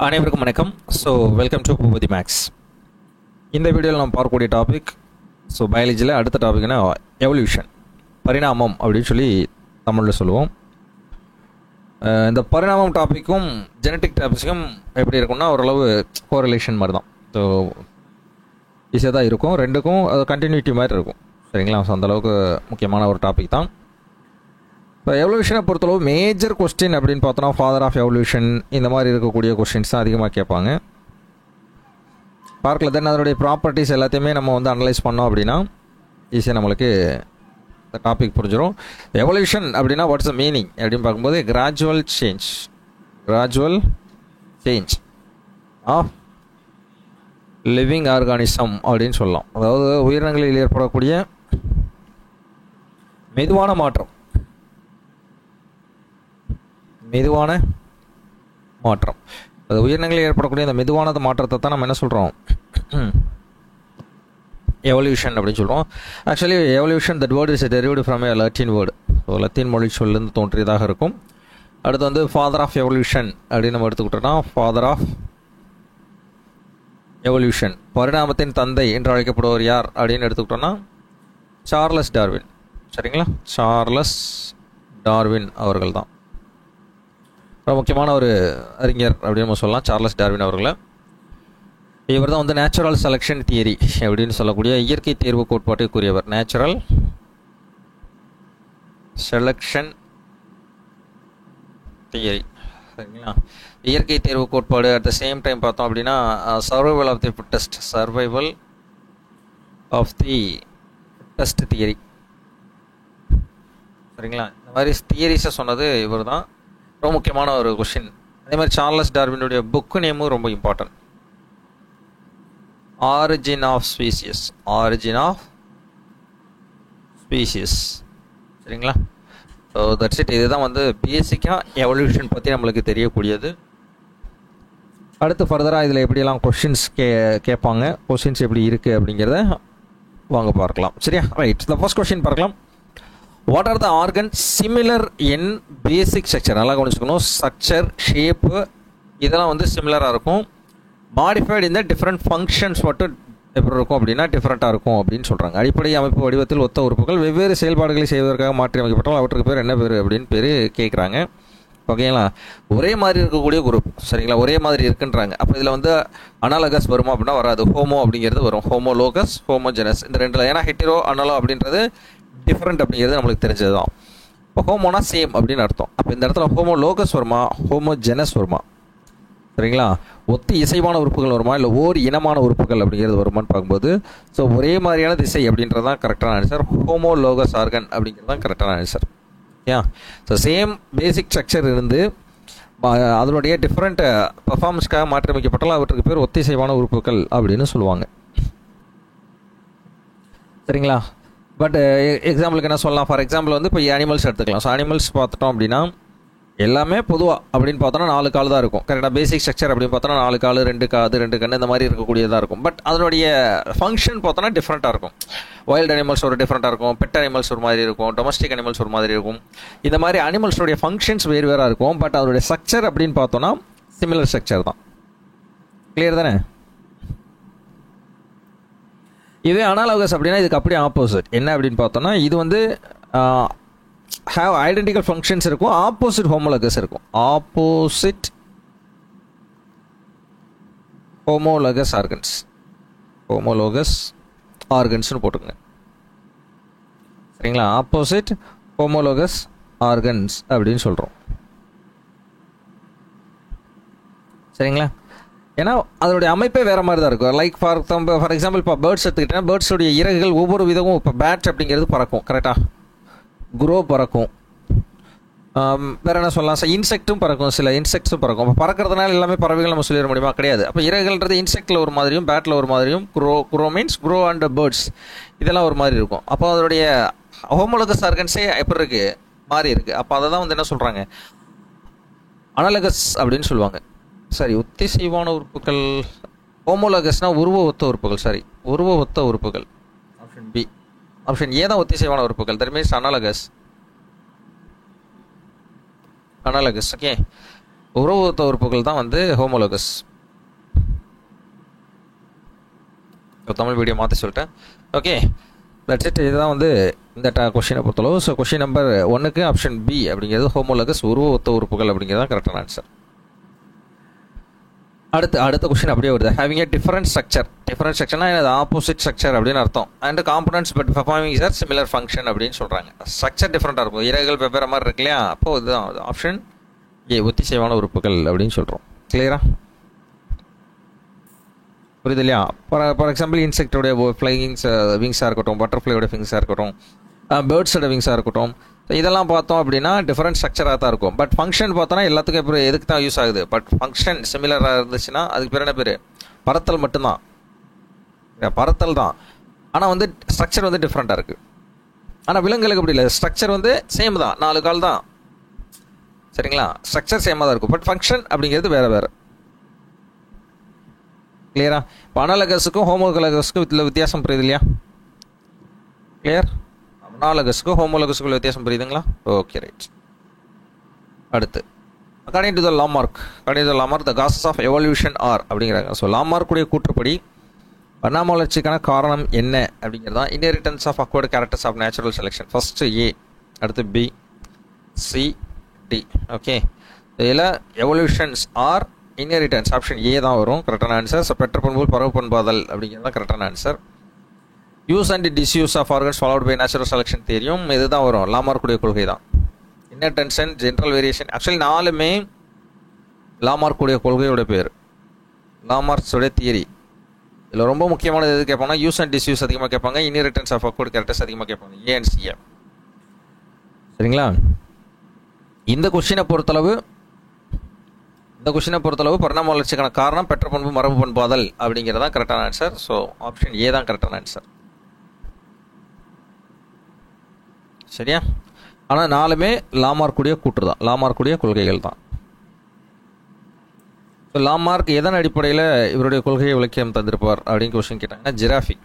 அனைவருக்கும் வணக்கம். So welcome to Boopathi maths. இந்த வீடியோவில் நம்ம பார்க்கக்கூடிய டாபிக், ஸோ பயாலஜியில் அடுத்த டாபிக்னா எவல்யூஷன், பரிணாமம் அப்படின்னு சொல்லி தமிழில் சொல்லுவோம். இந்த பரிணாமம் டாப்பிக்கும் ஜெனட்டிக் டாபிக்ஸுக்கும் எப்படி இருக்கும்னா ஓரளவு கோரிலேஷன் மாதிரி தான். ஸோ ஈஸியாக தான் இருக்கும், ரெண்டுக்கும் அது கண்டினியூட்டி மாதிரி இருக்கும். சரிங்களா? ஸோ அந்தளவுக்கு முக்கியமான ஒரு டாபிக் தான். இப்போ எவல்யூஷனை பொறுத்தளவு மேஜர் கொஸ்டின் அப்படின்னு பார்த்தோன்னா ஃபாதர் ஆஃப் எவல்யூஷன் இந்த மாதிரி இருக்கக்கூடிய கொஸ்டின்ஸ் தான் அதிகமாக கேட்பாங்க. பார்க்கல தென் அதனுடைய ப்ராப்பர்ட்டிஸ் எல்லாத்தையுமே நம்ம வந்து அனலைஸ் பண்ணோம் அப்படின்னா ஈஸியாக நம்மளுக்கு இந்த டாபிக் புரிஞ்சிடும். எவல்யூஷன் அப்படின்னா வாட்ஸ் த மீனிங் அப்படின்னு பார்க்கும்போது gradual change of living organism அப்படின்னு சொல்லலாம். அதாவது உயிரினங்களில் ஏற்படக்கூடிய மெதுவான மாற்றம். அது உயிரினங்களில் ஏற்படக்கூடிய அந்த மெதுவான மாற்றத்தை தான் நம்ம என்ன சொல்கிறோம், எவல்யூஷன் அப்படின்னு சொல்கிறோம். Actually evolution that word is derived from A Latin word. So Latin மொழி சொல்லிருந்து தோன்றியதாக இருக்கும். அடுத்து வந்து ஃபாதர் ஆஃப் எவல்யூஷன் அப்படின்னு நம்ம எடுத்துக்கிட்டோம்னா ஃபாதர் ஆஃப் எவல்யூஷன், பரிணாமத்தின் தந்தை என்று அழைக்கப்படுவர் யார் அப்படின்னு எடுத்துக்கிட்டோம்னா சார்லஸ் டார்வின். சரிங்களா? சார்லஸ் டார்வின் அவர்கள் தான் ரொம்ப முக்கியமான ஒரு அறிஞர் அப்படின்னு நம்ம சொல்லலாம், சார்லஸ் டார்வின் அவர்களை. இவர் தான் வந்து நேச்சுரல் செலெக்ஷன் தியரி அப்படின்னு சொல்லக்கூடிய இயற்கை தேர்வு கோட்பாட்டை கூறியவர். Natural selection theory. சரிங்களா? இயற்கை தேர்வு கோட்பாடு. அட் த சேம் டைம் பார்த்தோம் அப்படின்னா survival of the fittest theory. சரிங்களா? இந்த மாதிரி தியரிஸை சொன்னது இவர் தான். ரொம்ப முக்கியமான ஒரு கொஷின். அதே மாதிரி சார்லஸ் டார்வினுடைய புக்கு நேமும் ரொம்ப இம்பார்ட்டன்ட். Origin of species. சரிங்களா? So that's it. இதுதான் வந்து பேசிக்காக எவல்யூஷன் பற்றி நம்மளுக்கு தெரியக்கூடியது. அடுத்து ஃபர்தராக இதில் எப்படியெல்லாம் கொஷின்ஸ் கேட்பாங்க, கொஷின்ஸ் எப்படி இருக்குது அப்படிங்கிறத வாங்க பார்க்கலாம். சரியா? ரைட். த ஃபர்ஸ்ட் கொஷின் பார்க்கலாம். What are the organ similar in basic structure? நல்லா கவனிச்சுக்கணும். ஸ்ட்ரக்சர், ஷேப்பு இதெல்லாம் வந்து சிமிலராக இருக்கும். மாடிஃபைடு இந்த டிஃப்ரெண்ட் ஃபங்க்ஷன்ஸ் மட்டும் எப்படி இருக்கும் அப்படின்னா டிஃப்ரெண்ட்டாக இருக்கும் அப்படின்னு சொல்கிறாங்க. அடிப்படை அமைப்பு வடிவத்தில் ஒத்த உறுப்புகள் வெவ்வேறு செயல்பாடுகளை செய்வதற்காக மாற்றி அமைக்கப்பட்டால் அவற்றுக்கு பேர் என்ன பேர் அப்படின்னு பேர் கேட்குறாங்க. ஓகேங்களா? ஒரே மாதிரி இருக்கக்கூடிய குரூப். சரிங்களா? ஒரே மாதிரி இருக்குன்றாங்க. அப்போ இதில் வந்து அனாலகஸ் வருமா அப்படின்னா வராது. ஹோமோ அப்படிங்கிறது வரும். ஹோமோலோகஸ், ஹோமோஜெனஸ் இந்த ரெண்டில். ஏன்னா ஹெட்டிரோ அனலோ அப்படின்றது டிஃப்ரெண்ட் அப்படிங்கிறது நம்மளுக்கு தெரிஞ்சது தான். இப்போ ஹோமோனா சேம் அப்படின்னு அர்த்தம். அப்போ இந்த இடத்துல ஹோமோலோகஸ் வருமா, ஹோமோஜெனஸ் வருமா? சரிங்களா? ஒத்து இசைவான உறுப்புகள் வருமா, இல்லை ஓர் இனமான உறுப்புகள் அப்படிங்கிறது வருமானு பார்க்கும்போது ஸோ ஒரே மாதிரியான திசை அப்படின்றது தான் கரெக்டான ஆன்சர். ஹோமோலோகஸ் ஆர்கன் அப்படிங்கிறது தான் கரெக்டான ஆன்சர். ஏன்? ஸோ சேம் பேசிக் ஸ்ட்ரக்சர் இருந்து அதனுடைய டிஃப்ரெண்ட் பர்ஃபார்மன்ஸ்க்காக மாற்றியமைக்கப்பட்டால் அவற்றுக்கு பேர் ஒத்திசைவான உறுப்புகள் அப்படின்னு சொல்லுவாங்க. சரிங்களா? பட் எக்ஸாம்பிளுக்கு என்ன சொல்லலாம், ஃபார் எக்ஸாம்பிள் வந்து இப்போ அனிமல்ஸ் எடுத்துக்கலாம். ஸோ அனிமல்ஸ் பார்த்துட்டோம் அப்படின்னா எல்லாமே பொதுவாக அப்படின்னு பார்த்தோன்னா 4 கால் தான் இருக்கும். கரெக்டாக பேசிக் ஸ்ட்ரக்சர் அப்படின்னு பார்த்தோன்னா 4 கால், 2 காது, 2 கண்ணு இந்த மாதிரி இருக்கக்கூடியதாக இருக்கும். பட் அதனுடைய ஃபங்க்ஷன் பார்த்தோன்னா டிஃப்ரெண்ட்டாக இருக்கும். வைல்டு அனிமல்ஸ் ஒரு டிஃப்ரெண்ட்டாக இருக்கும், பெட் அனிமல்ஸ் ஒரு மாதிரி இருக்கும், டொமஸ்டிக் அனிமல்ஸ் ஒரு மாதிரி இருக்கும். இந்த மாதிரி அனிமல்ஸோடைய ஃபங்க்ஷன்ஸ் வேறு இருக்கும். பட் அதோடைய ஸ்ட்ரக்சர் அப்படின்னு பார்த்தோன்னா சிமிலர் ஸ்ட்ரக்சர் தான். கிளியர் தானே? இதே அனாலோகஸ் அப்படின்னா இதுக்கு அப்படியே ஆப்போசிட். என்ன அப்படின்னு பார்த்தோன்னா இது வந்து ஹேவ் ஐடென்டிக்கல் ஃபங்க்ஷன்ஸ் இருக்கும், ஆப்போசிட் ஹோமோலோகஸ் இருக்கும். ஆப்போசிட் ஹோமோலோகஸ் ஆர்கன்ஸ்னு போட்டுக்கோங்க. சரிங்களா? ஆப்போசிட் ஹோமோலோகஸ் ஆர்கன்ஸ் அப்படின்னு சொல்கிறோம். சரிங்களா? ஏன்னா அதனுடைய அமைப்பே வேறு மாதிரி தான் இருக்கும். லைக் ஃபார் எக்ஸாம்பிள் இப்போ பேர்ட்ஸ் எடுத்துக்கிட்டேன்னா பேர்ட்ஸுடைய இறகுகள் ஒவ்வொரு விதமும். இப்போ பேட் அப்படிங்கிறது பறக்கும், கரெக்டாக குரோ பறக்கும். வேறு என்ன சொல்லலாம், இன்செக்ட்டும் பறக்கும், சில இன்செக்ட்ஸும் பறக்கும். இப்போ பறக்கிறதுனால எல்லாமே பறவைகள் நம்ம சொல்லிட முடியுமா? கிடையாது. அப்போ இறகுகள்ன்றது இன்செக்டில் ஒரு மாதிரியும் பேட்டில் ஒரு மாதிரியும், grow means grow and birds இதெல்லாம் ஒரு மாதிரி இருக்கும். அப்போ அதனுடைய ஹோமோலோகஸ் ஆர்கன்ஸே எப்படி இருக்குது, மாறி இருக்குது. அப்போ அதை தான் வந்து என்ன சொல்கிறாங்க, அனாலகஸ் அப்படின்னு சொல்லுவாங்க. சரி, ஒத்திசைவான உறுப்புகள் ஹோமோலோகஸ்னால் உருவ ஒத்த உறுப்புகள். Option B. ஆப்ஷன் ஏ தான் ஒத்திசைவான உறுப்புகள். That means analogous. ஓகே. உறவு ஒத்த உறுப்புகள் தான் வந்து ஹோமோலோகஸ். தமிழ் வீடியோ மாற்றி சொல்லிட்டேன். Okay, that's it. இதுதான் வந்து இந்த கொஷினை பொறுத்தளவு. ஸோ கொஷின் நம்பர் 1க்கு ஆப்ஷன் பி அப்படிங்கிறது ஹோமோலோகஸ் உருவ ஒத்த உறுப்புகள் அப்படிங்கிறது தான் கரெக்டான ஆன்சர். அடுத்த கொஸ்டின் அப்படியே வருது. ஹேவிங் ஏ டிஃபரண்ட் ஸ்ட்ரக்சர்னா இது ஆப்போசிட் ஸ்ட்ரக்சர் அப்படின்னு அர்த்தம். And components but performing sir similar function அப்படின்னு சொல்கிறாங்க. ஸ்ட்ரக்சர் டிஃப்ரெண்ட்டாக இருக்கும், இறகுகள் வெவ்வேறு மாதிரி இருக்கு இல்லையா? அப்போது இதுதான் ஆப்ஷன் ஏ ஒத்திசைவான உறுப்புகள் அப்படின்னு சொல்கிறோம். கிளியரா புரியுது இல்லையா? ஃபார் எக்ஸாம்பிள் இன்செக்டோடைய விங்ஸாக இருக்கட்டும், பட்டர்ஃப்ளையோட விங்ஸாக இருக்கட்டும், பேர்ட்ஸோட விங்ஸாக இருக்கட்டும், இதெல்லாம் பார்த்தோம் அப்படின்னா டிஃபரெண்ட் ஸ்ட்ரக்சராக தான் இருக்கும். பட் ஃபங்க்ஷன் பார்த்தோன்னா எல்லாத்துக்கும் இப்போ எதுக்கு தான் யூஸ் ஆகுது? பட் ஃபங்க்ஷன் சிமிலராக இருந்துச்சுன்னா அதுக்கு பேர் என்ன பேர்? பறத்தல் மட்டும்தான், பறத்தல் தான். ஆனால் வந்து ஸ்ட்ரக்சர் வந்து டிஃப்ரெண்ட்டாக இருக்குது. ஆனால் விலங்குகளுக்கு அப்படி இல்லை, ஸ்ட்ரக்சர் வந்து சேம் தான், 4 கால் தான். சரிங்களா? ஸ்ட்ரக்சர் சேமாக தான் இருக்கும், பட் ஃபங்க்ஷன் அப்படிங்கிறது வேறு வேறு. கிளியரா? இப்போ அனாலகஸுக்கும் ஹோமோலகஸுக்கும் இதில் வித்தியாசம் புரியுது இல்லையா? கிளியர்? அனாலகஸுக்கும் ஹோமோலகஸுக்குள்ள வித்தியாசம் புரியுதுங்களா? Okay, right. அடுத்து according to the Lamarck the causes of evolution are அப்படிங்கிறாங்க. ஸோ லாமார்க்குடைய கூற்றுப்படி பரிணாம வளர்ச்சிக்கான காரணம் என்ன அப்படிங்கிறதா inheritance of acquired characters of natural selection. First A, அடுத்து பி, சி, டி. ஓகே, இதில் evolutions or inheritance option A தான் வரும் கரெக்டான ஆன்சர். ஸோ பெற்ற பண்புகள் பரவு பண்பாதல் அப்படிங்கிறது தான் கரெக்டான answer. Use and disuse of organs followed by natural selection தியரியும் இதுதான் வரும், லாமார்க்குடைய கொள்கை தான். Inheritance and general variation actually 4மே லாமார்க்குடைய கொள்கையோட பேர், லாமார்க்ஸோட தியரி. இதில் ரொம்ப முக்கியமானது எது கேட்பாங்கன்னா யூஸ் அண்ட் டிஸ்யூஸ் அதிகமாக கேட்பாங்க, இன்ஹெரிட்டன்ஸ் ஆஃப் அக்வர்டு கேரக்டர்ஸ் அதிகமாக கேட்பாங்க, ஏ அண்ட் சி. சரிங்களா? இந்த கொஸ்டினை பொறுத்தளவு பரிணாம வளர்ச்சிக்கான காரணம் பெற்ற பண்பு மரபு பண்பாதல் அப்படிங்கிறது தான் கரெக்டான ஆன்சர். ஸோ ஆப்ஷன் ஏ தான் கரெக்டான ஆன்சர். சரியா? ஆனால் 4மே லாமார்க்குடைய கூற்று தான், லாமார்க்குடைய கொள்கைகள் தான். ஸோ லாமார்க் எதன் அடிப்படையில் இவருடைய கொள்கையை விளக்கியம் தந்திருப்பார் அப்படின்னு கொஸ்டின் கேட்டாங்கன்னா ஜிராஃபி.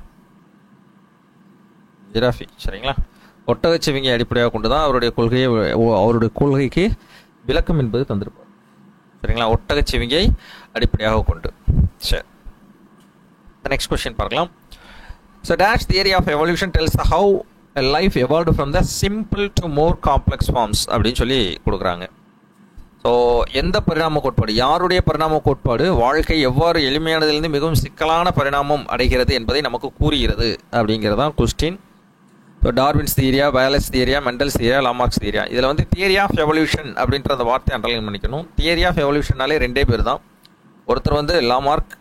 சரிங்களா? ஒட்டகச்சிவிங்கை அடிப்படையாக கொண்டு தான் அவருடைய கொள்கைக்கு விளக்கம் என்பது தந்திருப்பார். சரிங்களா? ஒட்டகச்சிவிங்கை அடிப்படையாக கொண்டு. சரி, நெக்ஸ்ட் கொஸ்டின் பார்க்கலாம். So dash theory of evolution tells how life evolved from the simple to more complex forms அப்படின்னு சொல்லி கொடுக்குறாங்க. ஸோ எந்த பரிணாம கோட்பாடு, யாருடைய பரிணாம கோட்பாடு வாழ்க்கை எவ்வாறு எளிமையானதிலிருந்து மிகவும் சிக்கலான பரிணாமம் அடைகிறது என்பதை நமக்கு கூறுகிறது அப்படிங்கிறதான் கொஸ்டின். ஸோ டார்வின்ஸ் தியரியா, வேலஸ் தியரியா, மெண்டல்ஸ் தியரியா, லாமார்க்ஸ் தியரியா? இதில் வந்து தியரி ஆஃப் எவல்யூஷன் அப்படின்ற அந்த வார்த்தையை அண்டர்லைன் பண்ணிக்கணும். தியரி ஆஃப் எவல்யூஷனாலே 2 பேர் தான், ஒருத்தர் வந்து லாமார்க்,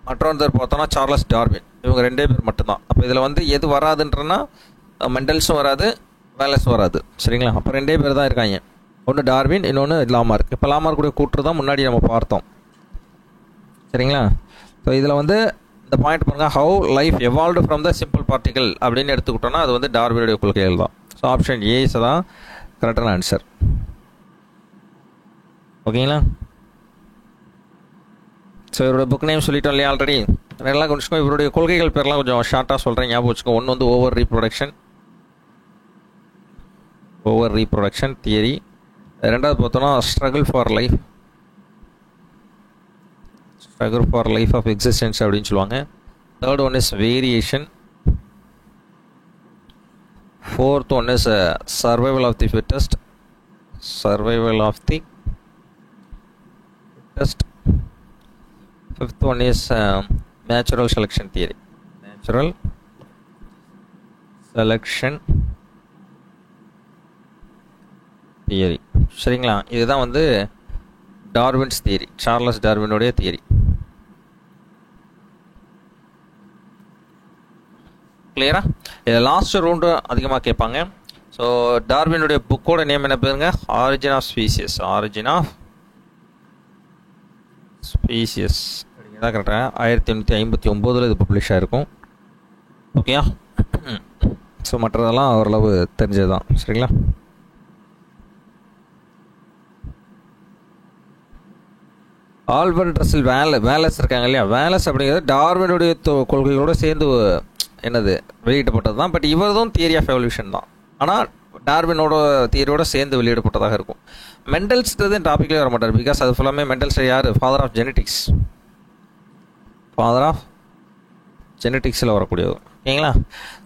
மற்றொருத்தர் பார்த்தோன்னா சார்லஸ் டார்வின். இவங்க 2 பேர் மட்டும்தான். அப்போ இதில் வந்து எது வராதுன்றனா மெண்டல்ஸும் வராது, வேலஸும் வராது. சரிங்களா? அப்போ 2 பேர் தான் இருக்காங்க, ஒன்று டார்வின், இன்னொன்று லாமார்க். இப்போ லாமார்க்குடைய கூற்று தான் முன்னாடி நம்ம பார்த்தோம். சரிங்களா? ஸோ இதில் வந்து இந்த பாயிண்ட் பாருங்கள், how life evolved from the simple particle அப்படின்னு எடுத்துக்கிட்டோன்னா அது வந்து டார்வினுடைய கொள்கைகள் தான். ஸோ ஆப்ஷன் ஏஸ் தான் கரெக்டான ஆன்சர். ஓகேங்களா? ஸோ இவருடைய புக் நேம் சொல்லிட்டோம் இல்லையா ஆல்ரெடி, எல்லாம் கொஞ்சம் இவருடைய கொள்கைகள் பேர்லாம் கொஞ்சம் ஷார்ட்டாக சொல்கிறேன், ஞாபகம் வச்சுக்கோ. ஒன்று வந்து ஓவர் ரீப்ரொடக்ஷன் தியரி. ரெண்டாவது பார்த்தோன்னா struggle for life of existence அப்படின்னு சொல்லுவாங்க. Third one is variation. Fourth one is survival of the fittest. Fifth one is natural selection theory. சரிங்களா? இதுதான் வந்து டார்வின்ஸ் தியரி, சார்லஸ் டார்வினுடைய தியரி. கிளியரா? இதில் லாஸ்ட் ரவுண்டு அதிகமாக கேட்பாங்க. ஸோ டார்வினுடைய புக்கோட நேம் என்ன பேருங்க? ஆரிஜின் ஆஃப் ஸ்பீசியஸ் அப்படிங்கிறதா கரெக்டாக 1859 இது பப்ளிஷ் ஆகிருக்கும். ஓகேயா? ஸோ மற்றதெல்லாம் ஓரளவு தெரிஞ்சது தான். சரிங்களா? ஆல்பர்ட் ரசல் வேலஸ் இருக்காங்க இல்லையா, வேலஸ் அப்படிங்கிறது டார்வினுடைய கொள்கைகளோடு சேர்ந்து என்னது வெளியிட்டப்பட்டது தான். பட் இவர்தும் தியரி ஆஃப் எவல்யூஷன் தான். ஆனால் டார்வினோட தியரியோட சேர்ந்து வெளியிடப்பட்டதாக இருக்கும். மெண்டல்ஸ்ன்றது டாப்பிக்லேயே வர மாட்டார், பிகாஸ் அது ஃபுல்லாமே மெண்டல்ஸ் யார், father of genetics, father of ஜெனட்டிக்ஸில் வரக்கூடியது. ஓகேங்களா?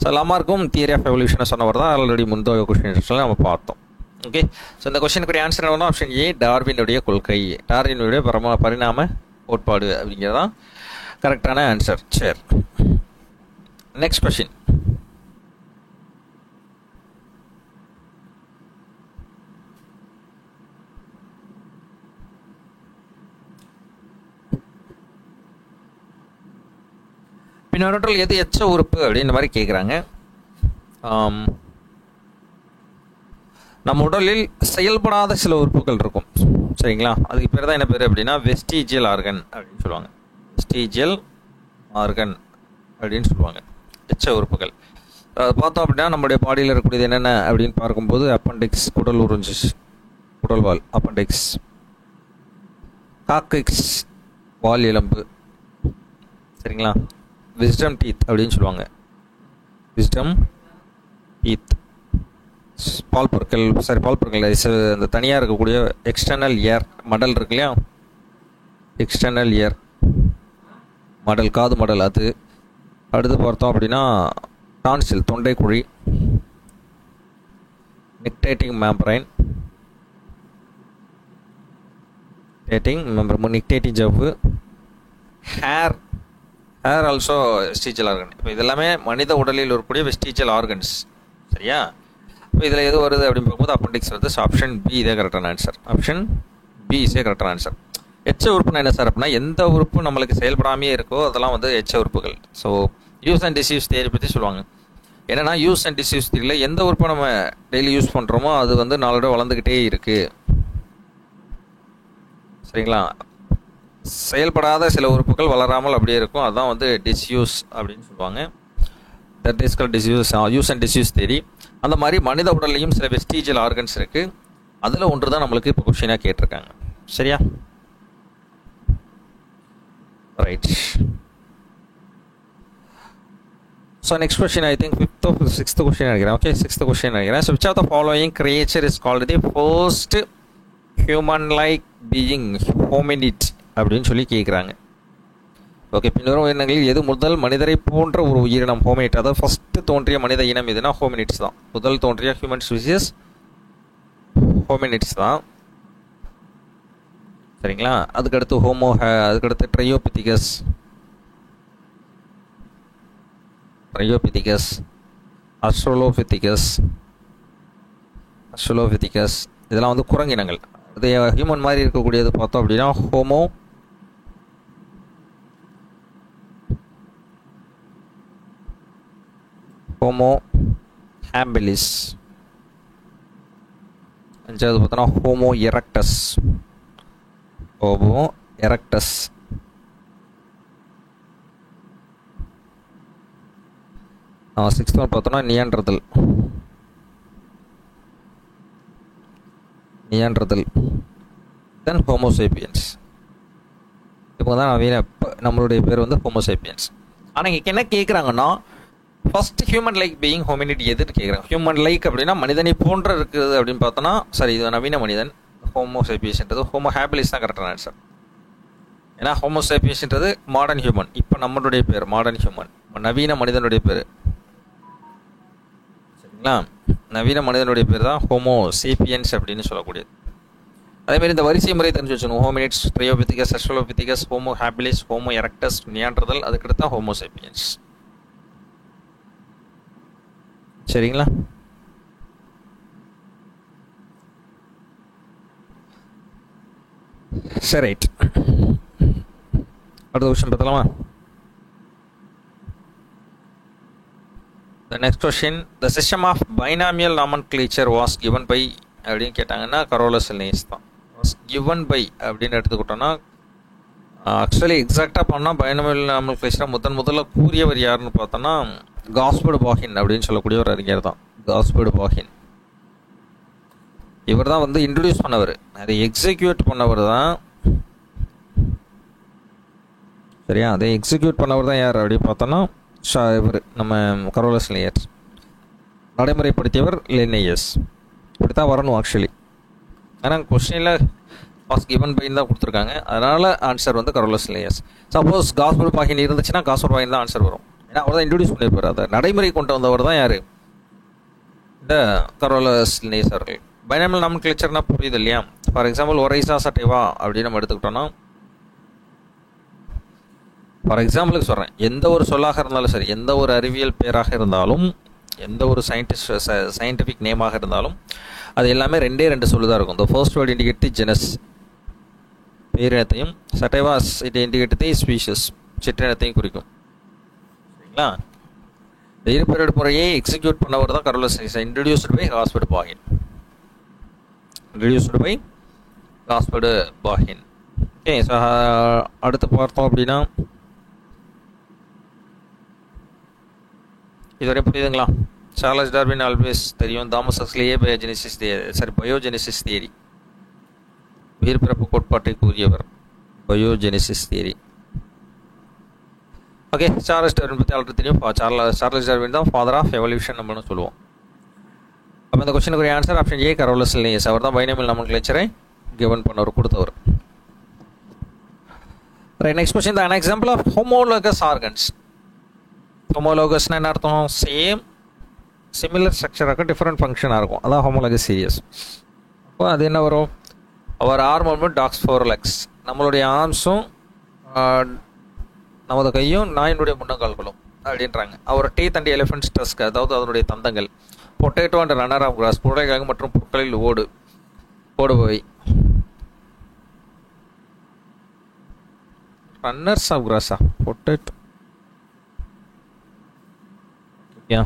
ஸோ லமார்க்கும் தியரி ஆஃப் எவல்யூஷனை சொன்னவர் தான் ஆல்ரெடி முந்தைய கொஸ்டின் நம்ம பார்த்தோம். ஓகே, ஸோ இந்த கொஸ்டினுக்குரிய ஆன்சர் என்ன? ஆப்ஷன் ஏ, டார்வினுடைய கொள்கை, டார்வினுடைய பரிணாம கோட்பாடு அப்படிங்கிறதான் கரெக்டான ஆன்சர். சரி, நெக்ஸ்ட் கொஸ்டின். பின்னொற்றில் எது எச்ச உறுப்பு அப்படின்ற மாதிரி கேட்குறாங்க. நம்ம உடலில் செயல்படாத சில உறுப்புகள் இருக்கும், சரிங்களா? அதுக்கு பேர் தான் என்ன பேர் அப்படின்னா வெஸ்டிஜியல் ஆர்கன் அப்படின்னு சொல்லுவாங்க. வெஸ்டிஜியல் ஆர்கன் அப்படின்னு சொல்லுவாங்க எச்ச உறுப்புகள். அது பார்த்தோம் அப்படின்னா நம்மளுடைய பாடியில் இருக்கக்கூடியது என்னென்ன அப்படின்னு பார்க்கும்போது அப்பண்டிக்ஸ், குடல் உறிஞ்சு, குடல்வால் அப்பண்டிக்ஸ், காக்கிக்ஸ் வால் எலும்பு, சரிங்களா? விஸ்டம் டீத் அப்படின்னு சொல்லுவாங்க, விஸ்டம் டீத், பால் பொருட்கள், சாரி பால் பொருட்கள், அந்த தனியாக இருக்கக்கூடிய எக்ஸ்டர்னல் ஏர் மடல் இருக்கு இல்லையா, எக்ஸ்டர்னல் ஏர் மடல், காது மடல் அது. அடுத்து பார்த்தோம் அப்படின்னா டான்சில் தொண்டை குழி, நிக்டேட்டிங் மேம்பரைன், நிக்டேட்டிங் ஜவ்வு, hair, hair also vestigial organ. இப்போ இதெல்லாமே மனித உடலில் இருக்கக்கூடிய வெஸ்டிஜியல் ஆர்கன்ஸ், சரியா? இப்போ இதில் எது வருது அப்படின்னு பார்க்கும்போது அப்பண்டிக்ஸ் வந்து ஆப்ஷன் பி இதே கரெக்டான ஆன்சர். ஆப்ஷன் பி இதே கரெக்டான ஆன்சர். எச்ச உறுப்புனா என்ன சார் அப்படின்னா எந்த உறுப்பு நம்மளுக்கு செயல்படாமே இருக்கோ அதெல்லாம் வந்து எச்ச உறுப்புகள். So use and disuse theory பற்றி சொல்லுவாங்க. என்னென்னா யூஸ் அண்ட் டிஸ்யூஸ் தியரியில் எந்த உறுப்பை நம்ம டெய்லி யூஸ் பண்ணுறோமோ அது வந்து நாளோட வளர்ந்துக்கிட்டே இருக்குது, சரிங்களா? செயல்படாத சில உறுப்புகள் வளராமல் அப்படியே இருக்கும், அதுதான் வந்து டிஸ்யூஸ் அப்படின்னு சொல்லுவாங்க. That is called disuse, use and disuse theory. அந்த மாதிரி மனித உடல்லையும் சில வெஸ்டிஜியல் ஆர்கன்ஸ் இருக்குது, அதில் ஒன்று தான் நம்மளுக்கு இப்போ கொஸ்டினாக கேட்டிருக்காங்க, சரியா? Right. So next question I think sixth question நினைக்கிறேன். ஓகே, சிக்ஸ்த் கொஸ்டின் நினைக்கிறேன். So which of the following creature is called the first human like being, hominid அப்படின்னு சொல்லி கேட்குறாங்க. ஓகே, பின்வரும் உயிரினங்களில் எது முதல் மனிதரை போன்ற ஒரு உயிரினம், ஹோமினிட், அதாவது ஃபஸ்ட்டு தோன்றிய மனித இனம் எதுனா ஹோமினிட்ஸ் தான். முதல் தோன்றிய ஹியூமன் ஸ்பீசிஸ் ஹோமினிட்ஸ் தான், சரிங்களா? அதுக்கடுத்து அதுக்கடுத்து ட்ரையோபித்திகஸ், அஸ்ட்ரோலோபித்திகஸ் இதெல்லாம் வந்து குரங்கினங்கள். அது ஹியூமன் மாதிரி இருக்கக்கூடியது பார்த்தோம் அப்படின்னா ஹோமோ ஹாம்பிலிஸ். அஞ்சாவது பார்த்தோன்னா ஹோமோ எரக்டஸ். சிக்ஸ்த் ஒன் பார்த்தோன்னா நியாண்டர்தல். தென் ஹோமோசேப்பியன்ஸ். இப்போ தான் நம்மளுடைய பேர் வந்து ஹோமோசேப்பியன்ஸ். ஆனால் இங்கே என்ன கேட்குறாங்கன்னா first human like being hominid எதுன்னு கேட்குறாங்க. ஹியூமன் லைக் அப்படின்னா மனிதனை போன்ற இருக்குது அப்படின்னு பார்த்தோன்னா சரி, இது நவீன மனிதன். ஹோமோசேப்பியன்ஸ்ன்றது ஹோமோ ஹேபிலிஸ் தான் கரெக்டான ஆன்சர். ஏன்னா ஹோமோசேப்பியன்ஸ்ன்றது மாடர்ன் ஹியூமன், இப்போ நம்மளுடைய பேர் மாடர்ன் ஹியூமன், நவீன மனிதனுடைய பேர், சரிங்களா? நவீன மனிதனுடைய பேர் தான் ஹோமோசேப்பியன்ஸ் அப்படின்னு சொல்லக்கூடியது. அதேமாதிரி இந்த வரிசை முறை தெரிஞ்சு வச்சுக்கணும். Hominids, ட்ரையோபித்திகஸ், அஸ்ட்ரோலோபித்திகஸ், homo habilis, homo erectus, Neanderthal, அதுக்கடுத்து தான் ஹோமோசேப்பியன்ஸ், சரிங்களா? சரி, ரைட். அடுத்த question பார்த்தலாமா? The next question, the system of binomial nomenclature was given by அப்படின்னு கேட்டாங்கன்னா கரோலஸ் லின்னேயஸ் தான். was given by அப்படின்னு எடுத்துக்கிட்டோன்னா ஆக்சுவலி எக்ஸாக்டாக பண்ணால் பைனாமியல் நாமென்க்ளேச்சரை முதல்ல கூறியவர் யாருன்னு பார்த்தோன்னா காஸ்பர்டு பாகின் அப்படின்னு சொல்லக்கூடிய ஒரு அறிஞர் தான். காஸ்பர்டு பாகின் இவர் தான் வந்து இன்ட்ரடியூஸ் பண்ணவர், அதை எக்ஸிக்யூட் பண்ணவர் தான், சரியா? அதை எக்ஸிக்யூட் பண்ணவர் தான் யார் அப்படின்னு பார்த்தோன்னா இவர் நம்ம கரோலஸ் லின்னேயஸ். நடைமுறைப்படுத்தியவர் லின்னேயஸ். இப்படி தான் வரணும் ஆக்சுவலி. ஆனால் கொஸ்டினில் ஃபர்ஸ்ட் கிவன் பைன் தான் கொடுத்துருக்காங்க. அதனால் ஆன்சர் வந்து கரோலஸ் லின்னேயஸ். சப்போஸ் காஸ்பல் பாகின் இருந்துச்சுன்னா காஸ்பல் பாகின் தான் ஆன்சர் வரும். ஏன்னா அவர் தான் இன்ட்ரடியூஸ் பண்ணியிருப்பார். அதை நடைமுறை கொண்டு வந்தவர் தான் யார்? இந்த கரோலஸ் லின்னேயஸ் அவர்கள். பைனாமியல் நாமென்க்ளேச்சர்னா புரியுது இல்லையா? ஃபார் எக்ஸாம்பிள் ஒரைசா சட்டைவா அப்படின்னு நம்ம எடுத்துக்கிட்டோம்னா, ஃபார் எக்ஸாம்பிளுக்கு சொல்கிறேன், எந்த ஒரு சொல்லாக இருந்தாலும் சரி, எந்த ஒரு அறிவியல் பேராக இருந்தாலும், எந்த ஒரு சயின்டிஃபிக் நேமாக இருந்தாலும், அது எல்லாமே ரெண்டு சொல்லு தான் இருக்கும். The first word indicate the genus, பேரினத்தையும், சட்டைவாஸ் இட் இண்டிகேட் தி ஸ்பீஷஸ், சிற்றினத்தையும் குறிக்கும். சரிங்களா? இந்த இருபெயர் முறையை எக்ஸிக்யூட் பண்ணவர் தான் Carolus Linnaeus. Introduced by Gaspard Bauhin. Introduced by Gaspard Bauhin. Okay, so அடுத்து பார்த்தோம் அப்படின்னா, இதுவரை புரியுதுங்களா? சார்லஸ் டார்வின் ஆல்வேஸ் தெரியும். தாமஸ் ஹக்ஸ்லியே பயோஜெனிசிஸ் தியரி, உயிர் பிறப்பு கோட்பாட்டை கூறியவர், biogenesis theory. Okay, Charles Darwin பற்றி ஆல்ரெடி தெரியும். சார்லஸ் டார்வின் தான் ஃபாதர் ஆஃப் எவல்யூஷன் நம்மளும் சொல்லுவோம். அப்போ இந்த கொஸ்டினுக்குரிய answer option A, Carolus Linnaeus. அவர் தான் பைனாமியல் நாமென்க்ளேச்சரை கிவன் பண்ணவர், கொடுத்தவர். Right, next question. தான் எக்ஸாம்பிள் ஆஃப் ஹோமோலோகஸ் ஆர்கன்ஸ். ஹோமோலோகஸ்னா என்ன அர்த்தம்? சேம் சிமிலர் ஸ்ட்ரக்சராக டிஃப்ரெண்ட் ஃபங்க்ஷனாக இருக்கும். அதான் ஹோமோலோகஸ் சீரியஸ். அப்போ அது என்ன வரும்? Our arm movement dogs 4 legs. நம்மளுடைய ஆர்ம்ஸும் நமது கையும் நாயினுடைய முன்னங்கால்களும் அப்படின்றாங்க. Our teeth and elephant's tusk, அதாவது அதனுடைய தந்தங்கள். Potato and runner of grass, புடலைக்கிழங்கு மற்றும் புற்களில் ஓடுபவை. ரன்னர்ஸ் ஆஃப் கிராஸா? பொட்டேட்டோ. யா,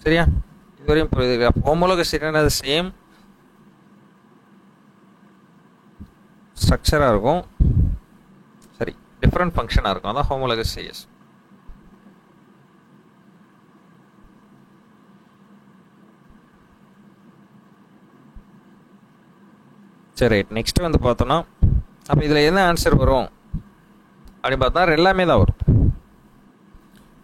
சரியா? இதுவரையும் புரியுது. ஹோமோலோகஸ் என்னது? சேம் ஸ்ட்ரக்சராக இருக்கும், சரி, டிஃப்ரெண்ட் ஃபங்க்ஷனாக இருக்கும். அதான் ஹோமோலோகஸ் சீரியஸ். சரி, ரைட். நெக்ஸ்ட் வந்து பார்த்தோன்னா, அப்போ இதில் என்ன ஆன்சர் வரும் அப்படின்னு பார்த்தா எல்லாமே தான் வரும்.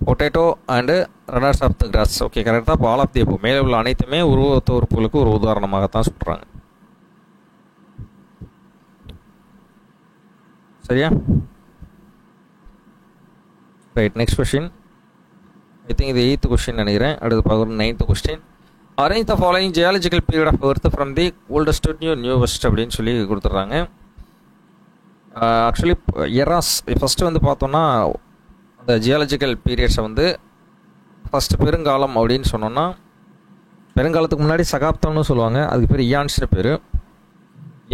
Potato and runners of the grass. Okay, கரெக்டாக. இப்போ ஆல் ஆஃப் தி அபோவ், மேலே உள்ள அனைத்துமே உருவத்த உறுப்புகளுக்கு ஒரு உதாரணமாகத்தான் சொல்கிறாங்க. சரியா? Right, next question. I think இது 8th கொஸ்டின் நினைக்கிறேன். அடுத்து பார்க்குறது 9th question. Arrange the following geological period of earth from the oldest to newest அப்படின்னு சொல்லி கொடுத்துட்றாங்க. ஆக்சுவலி எராஸ் ஃபஸ்ட்டு வந்து பார்த்தோன்னா, அந்த ஜியாலஜிக்கல் பீரியட்ஸை வந்து ஃபஸ்ட்டு பெருங்காலம் அப்படின்னு சொன்னோன்னா, பெருங்காலத்துக்கு முன்னாடி சகாப்தம்னு சொல்லுவாங்க. அதுக்கு பேர் இயான்ஸ்னு பேர்.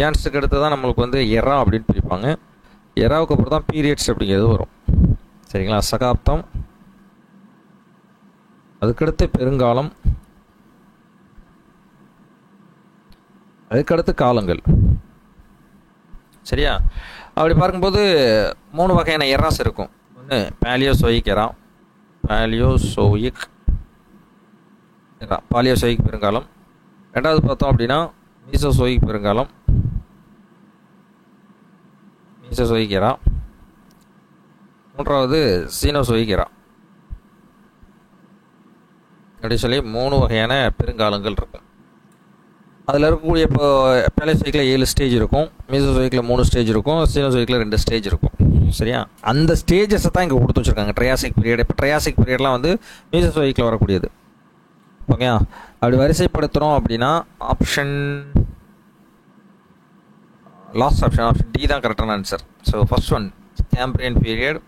இயான்ஸுக்கு அடுத்து தான் நம்மளுக்கு வந்து எரா அப்படின்னு பிரிப்பாங்க. எராவுக்கு அப்புறம் தான் பீரியட்ஸ் அப்படிங்கிறது வரும். சரிங்களா? சகாப்தம், அதுக்கடுத்து பெருங்காலம், அதுக்கடுத்து காலங்கள். சரியா? அப்படி பார்க்கும்போது 3 வகையான எராஸ் இருக்கும். ஒன்று பாலியோசோயிக் எரா, பாலியோசோயிக் பெருங்காலம். ரெண்டாவது பார்த்தோம் அப்படின்னா மீசோசோயிக் பெருங்காலம், மீசோசோயிக் எரா. மூன்றாவது சீனோசோயிக் எரா. அப்படி சொல்லி 3 வகையான பெருங்காலங்கள் இருக்கு. அதில் இருக்கக்கூடிய இப்போ பாலியோசோயிக்கில் 7 ஸ்டேஜ் இருக்கும், மீசோசோயிக்கில் 3 ஸ்டேஜ் இருக்கும், சீனோசோயிக்கில் 2 ஸ்டேஜ் இருக்கும். சரியா? அந்த ஸ்டேஜஸை தான் இங்கே கொடுத்து வச்சுருக்காங்க. Triassic period. இப்போ ட்ரையாசிக் பீரியட்லாம் வந்து மீசோசோயிக்கில் வரக்கூடியது. ஓகே, அப்படி வரிசைப்படுத்துகிறோம் அப்படின்னா ஆப்ஷன் லாஸ்ட் ஆப்ஷன் டி தான் கரெக்டான answer. So first one Cambrian period,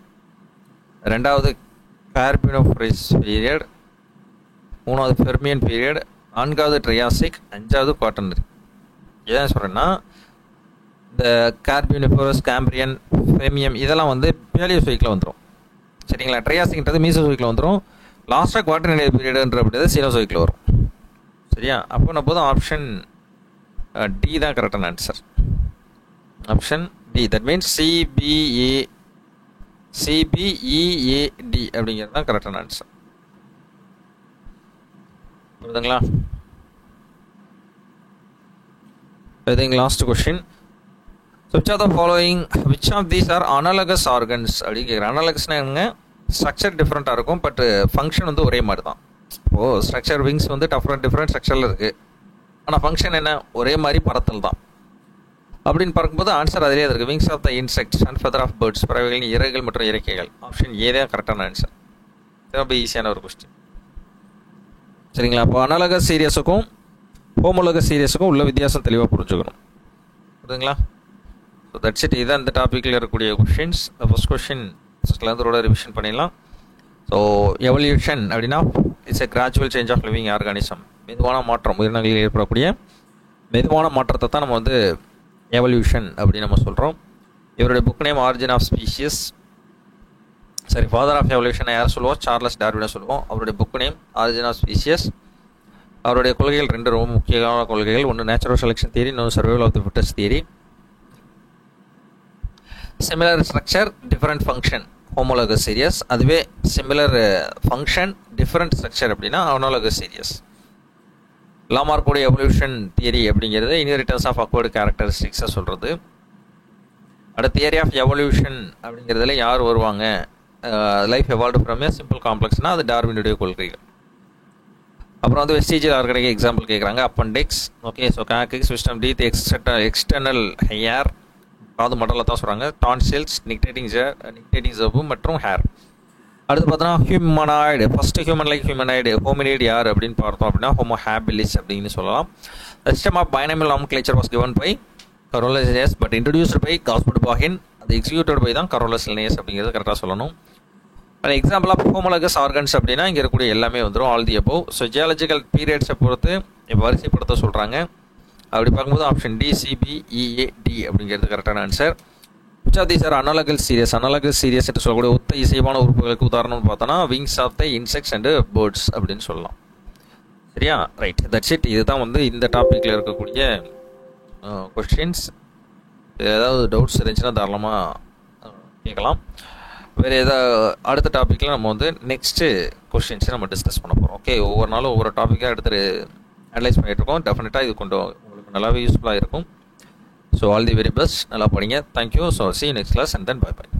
ரெண்டாவது கார்பினோஃபரஸ் பீரியட், மூணாவது பெர்மியன் பீரியட், நான்காவது ட்ரையாசிக், அஞ்சாவது குவாட்டர்னரி. ஏன் சொல்கிறேன்னா, இந்த கார்பினிஃபரஸ், கேம்பிரியன், பெர்மியம் இதெல்லாம் வந்து பேலியோசோயிக்கில் வந்துடும். சரிங்களா? ட்ரையாசிக்ன்றது மீசோசோயிக்கில் வந்துடும். லாஸ்ட்டாக குவாட்டர்னரி பீரியடுன்ற அப்படின்றது சீனோசோயிக்கில் வரும். சரியா? அப்போ நம்ம தான் ஆப்ஷன் டி தான் கரெக்டான answer. Option D, that means CBEAD அப்படிங்கிறது தான் கரெக்டான ஆன்சர். புரியுதுங்களா? I think last question. So which of these are analogous organs அப்படி கேட்குறேன். அனாலகஸ்னால் என்னங்க, ஸ்ட்ரக்சர் டிஃப்ரெண்ட்டாக இருக்கும், பட் ஃபங்க்ஷன் வந்து ஒரே மாதிரி தான். இப்போது ஸ்ட்ரக்சர் விங்ஸ் வந்து டிஃப்ரெண்ட் ஸ்ட்ரக்சரில் இருக்குது, ஆனால் ஃபங்க்ஷன் என்ன, ஒரே மாதிரி பறத்தல் தான். அப்படின்னு பார்க்கும்போது ஆன்சர் அதிலே இருக்குது. Wings of the insects and feather of birds, பறவைகளின் இறகுகள் மற்றும் இறக்கைகள். ஆப்ஷன் ஏ தான் கரெக்டான ஆன்சர். ரொம்ப ஈஸியான ஒரு கொஸ்டின். சரிங்களா? அப்போ அனாலகஸ் சீரியஸுக்கும் ஹோமோலகஸ் சீரியஸுக்கும் உள்ள வித்தியாசம் தெளிவாக புரிஞ்சுக்கணும். புரியுதுங்களா? So that's it. இதுதான் இந்த டாப்பிக்கில் இருக்கக்கூடிய கொஷின்ஸ். ஃபர்ஸ்ட் கொஷின் ஃபஸ்ட்லேருந்தோட ரிவிஷன் பண்ணிடலாம். ஸோ எவல்யூஷன் அப்படின்னா it's a gradual change of living organism. மெதுவான மாற்றம், உயிரினங்களில் ஏற்படக்கூடிய மெதுவான மாற்றத்தை தான் நம்ம வந்து எவல்யூஷன் அப்படின்னு நம்ம சொல்கிறோம். இவருடைய book name origin of species. சரி, ஃபாதர் ஆஃப் எவல்யூஷனை யார் சொல்லுவோம்? சார்லஸ் டார்வினை சொல்லுவோம். அவருடைய book name origin of species. அவருடைய கொள்கைகள் ரெண்டு ரொம்ப முக்கியமான கொள்கைகள். ஒன்று நேச்சுரல் செலெக்ஷன் தியரி, இன்னொன்று survival of the fittest theory. Similar structure different function homologous series. அதுவே சிமிலர் ஃபங்க்ஷன் டிஃப்ரெண்ட் ஸ்ட்ரக்சர் அப்படின்னா ஹோமோலகஸ் சீரியஸ். லாமார்க்கோட எவல்யூஷன் தியரி அப்படிங்கிறது இன்ஹெரிட்டன்ஸ் ஆஃப் அக்வர்டு கேரக்டரிஸ்டிக்ஸை சொல்கிறது. அடுத்த தியரி ஆஃப் எவல்யூஷன் அப்படிங்கிறதுல யார் வருவாங்க? Life evolved from a simple காம்ப்ளெக்ஸ்னால் அது டார்வினுடைய கொள்கைகள். அப்புறம் வந்து வெஸ்டிஜியல் ஆர்கானிக் எக்ஸாம்பிள் கேட்குறாங்க. Appendix, okay. So coccyx, wisdom teeth, external hair, காது மடலில் தான் சொல்கிறாங்க. டான்சில்ஸ், நிக்டேட்டிங் ஜெர்பு மற்றும் ஹேர். அடுத்து பார்த்தோன்னா ஹியூமனாய்டு. ஃபஸ்ட்டு ஹியூமனாய்டு ஹோமினிட் யார் அப்படின்னு பார்த்தோம் அப்படின்னா ஹோமோ ஹேபிலிஸ் அப்படின்னு சொல்லலாம். System of binomial nomenclature was given by Carolus Linnaeus but introduced by Gaspard Bauhin. அது எக்ஸிக்யூட்டட் பை தான் கரோலஸ் லினேயஸ் அப்படிங்கிறது கரெக்டாக சொல்லணும். எக்ஸாம்பிள் ஆஃப் ஹோமோலகஸ் ஆர்கன்ஸ் அப்படின்னா இங்கே இருக்கக்கூடிய எல்லாமே வந்துடும், all the above. So geological பீரியட்ஸை பொறுத்து வரிசைப்படுத்த சொல்கிறாங்க. அப்படி பார்க்கும்போது ஆப்ஷன் டி, சிபிஇஏடி அப்படிங்கிறது கரெக்டான answer. Which of these are analogous series? Analogous series என்று சொல்லக்கூடிய ஒத்த இசைவான உறுப்புகளுக்கு உதாரணம்னு பார்த்தோன்னா wings of the insects and birds அப்படின்னு சொல்லலாம். சரியா? Right, that's it. இதுதான் வந்து இந்த டாப்பிக்கில் இருக்கக்கூடிய கொஸ்டின்ஸ். ஏதாவது டவுட்ஸ் இருந்துச்சுன்னா தாராளமாக கேட்கலாம். வேறு ஏதாவது அடுத்த டாப்பிக்கில் நம்ம வந்து நெக்ஸ்ட்டு கொஸ்டின்ஸை நம்ம டிஸ்கஸ் பண்ண போகிறோம். ஓகே, ஒவ்வொரு நாளும் ஒவ்வொரு டாப்பிக்காக எடுத்து அனலைஸ் பண்ணிகிட்ருக்கோம். டெஃபினட்டாக இது கொண்டு உங்களுக்கு நல்லாவே யூஸ்ஃபுல்லாக இருக்கும். So all the very best. நல்லா படிங்க. Thank you. So see you next class and then bye bye.